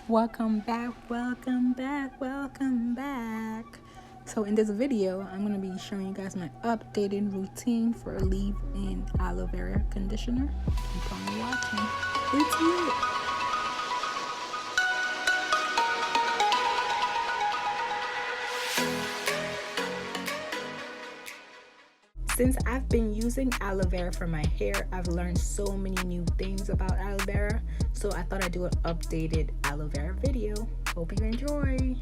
Welcome back, welcome back, welcome back. So in this video, I'm going to be showing you guys my updated routine for leave-in aloe vera conditioner. Keep on watching. It's lit. Since I've been using aloe vera for my hair, I've learned so many new things about aloe vera. So I thought I'd do an updated aloe vera video. Hope you enjoy.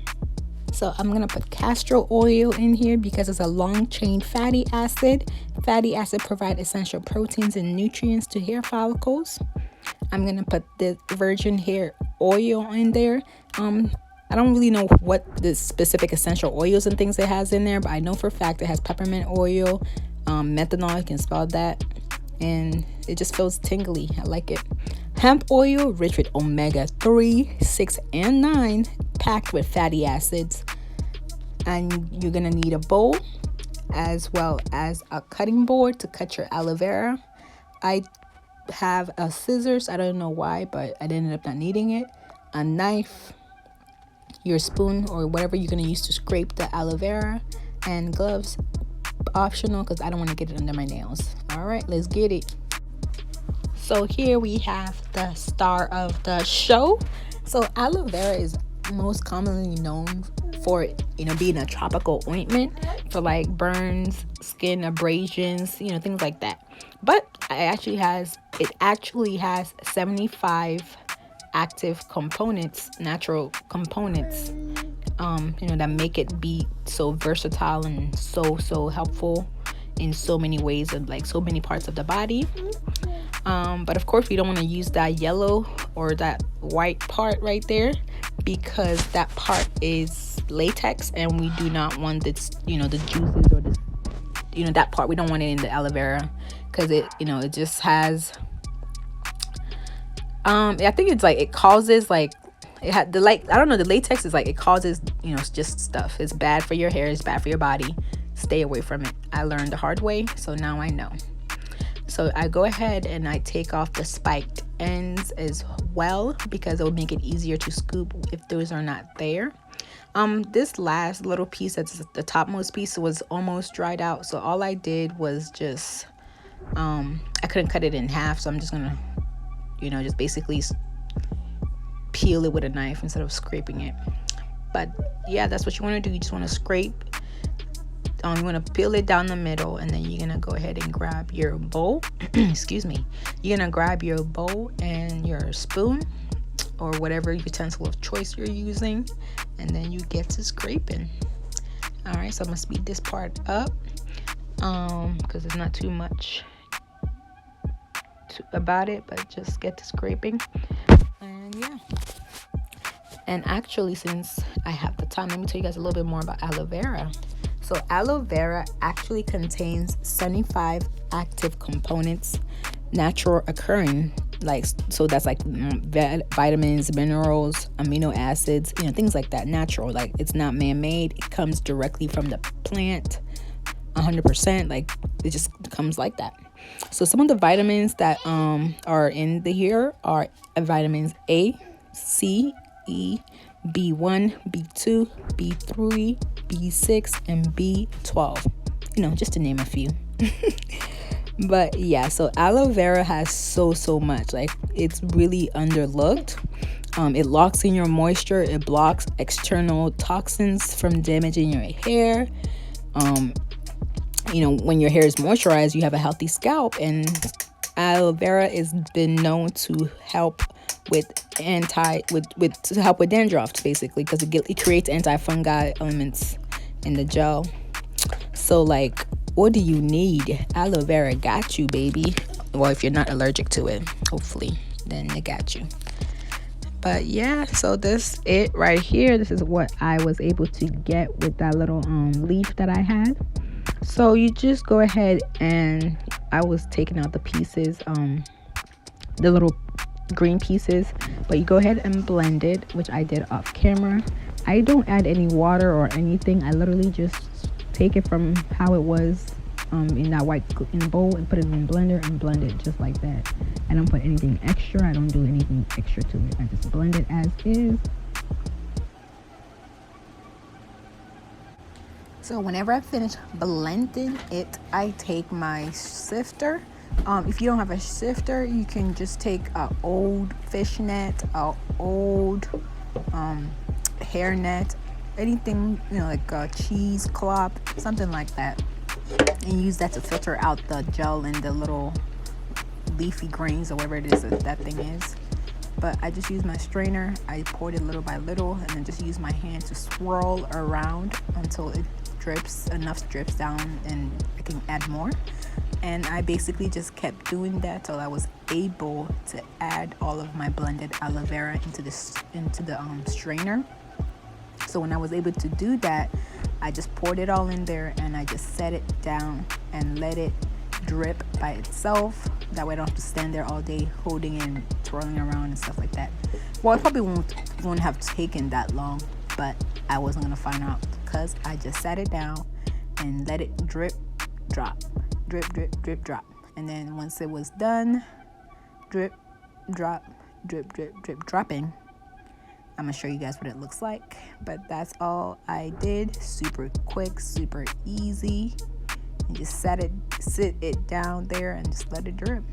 So I'm going to put castor oil in here because it's a long-chain fatty acid. Fatty acid provide essential proteins and nutrients to hair follicles. I'm going to put the virgin hair oil in there. I don't really know what the specific essential oils and things it has in there, but I know for a fact it has peppermint oil, methanol, you can spell that, and it just feels tingly. I like it. Hemp oil, rich with omega-3, 6, and 9, packed with fatty acids. And you're gonna need a bowl as well as a cutting board to cut your aloe vera. I have a scissors, I don't know why, but I ended up not needing it. A knife, your spoon, or whatever you're gonna use to scrape the aloe vera, and gloves, optional because I don't want to get it under my nails. All right, let's get it. So here we have the star of the show. So aloe vera is most commonly known for being a tropical ointment for like burns, skin abrasions, things like that. But it actually has 75 active components, natural components, that make it be so versatile and so helpful in so many ways of like so many parts of the body. But of course we don't want to use that yellow or that white part right there because that part is latex and we do not want this, the juices or this, that part. We don't want it in the aloe vera because it just has I think it's like it causes like it had the I don't know, the latex is like it causes just stuff. It's bad for your hair, it's bad for your body. Stay away from it. I learned the hard way, so now I know. So I go ahead and I take off the spiked ends as well because it will make it easier to scoop if those are not there. This last little piece, that's the topmost piece, was almost dried out, so all I did was just I couldn't cut it in half, so I'm just gonna just basically peel it with a knife instead of scraping it. But yeah, that's what you want to do. You just want to scrape. You want to peel it down the middle, and then you're gonna go ahead and grab your bowl. Excuse me. You're gonna grab your bowl and your spoon or whatever utensil of choice you're using, and then you get to scraping. All right, so I'm gonna speed this part up because it's not too much about it, but just get to scraping. And yeah, and actually, since I have the time, let me tell you guys a little bit more about aloe vera. So aloe vera actually contains 75 active components, natural occurring, so that's like vitamins, minerals, amino acids, things like that, natural. Like it's not man-made. It comes directly from the plant, 100%. Like it just comes like that. So some of the vitamins that are in here are vitamins A, C, E, B1, B2, B3, B6, and B12. Just to name a few. But yeah, so aloe vera has so much. Like it's really underlooked. It locks in your moisture. It blocks external toxins from damaging your hair. When your hair is moisturized, you have a healthy scalp, and aloe vera has been known to help with dandruff, basically, because it creates anti-fungal elements in the gel. So like, what do you need? Aloe vera got you, baby. Well, if you're not allergic to it, hopefully, then it got you. But yeah, so this it right here. This is what I was able to get with that little leaf that I had. So you just go ahead, and I was taking out the pieces, the little green pieces, but you go ahead and blend it, which I did off camera. I don't add any water or anything. I literally just take it from how it was in that white in a bowl and put it in the blender and blend it just like that. I don't put anything extra. I don't do anything extra to it. I just blend it as is. So whenever I finish blending it, I take my sifter. If you don't have a sifter, you can just take an old fishnet, an old hairnet, anything, you know, like a cheesecloth, something like that, and use that to filter out the gel and the little leafy grains or whatever it is that thing is. But I just use my strainer. I poured it little by little, and then just use my hand to swirl around until it drips, enough drips down, and I can add more. And I basically just kept doing that till I was able to add all of my blended aloe vera into the strainer. So when I was able to do that, I just poured it all in there, and I just set it down and let it drip by itself. That way I don't have to stand there all day holding and twirling around and stuff like that. Well, it probably won't have taken that long, but I wasn't gonna find out because I just sat it down and let it drip, drop, drip, drip, drip, drop. And then once it was done, drip, drop, drip, drip, drip, dropping, I'm gonna show you guys what it looks like. But that's all I did. Super quick, super easy. And just sit it down there and just let it drip.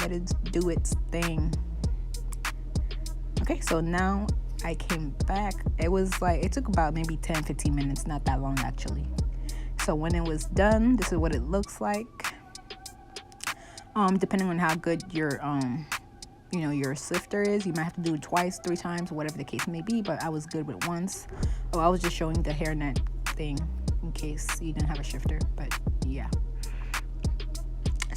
Let it do its thing. Okay, so now I came back. It was like, it took about maybe 10-15 minutes, not that long actually. So when it was done, this is what it looks like. Depending on how good your your sifter is, you might have to do it twice, 3 times, whatever the case may be, but I was good with once. Oh, I was just showing the hairnet thing in case you didn't have a shifter, but yeah.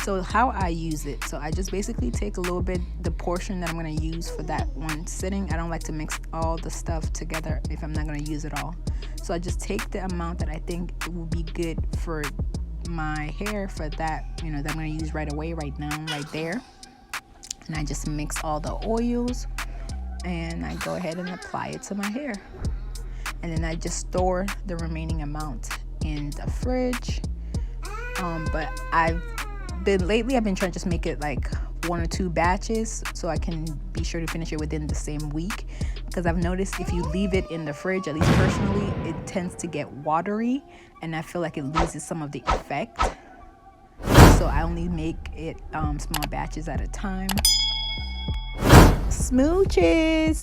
So how I use it, so I just basically take a little bit, the portion that I'm going to use for that one sitting. I don't like to mix all the stuff together if I'm not going to use it all. So I just take the amount that I think will be good for my hair for that, that I'm going to use right away, right now, right there. And I just mix all the oils and I go ahead and apply it to my hair. And then I just store the remaining amount in the fridge. But I've been trying to just make it like 1 or 2 batches so I can be sure to finish it within the same week, because I've noticed if you leave it in the fridge, at least personally, it tends to get watery and I feel like it loses some of the effect. So I only make it small batches at a time. Smooches.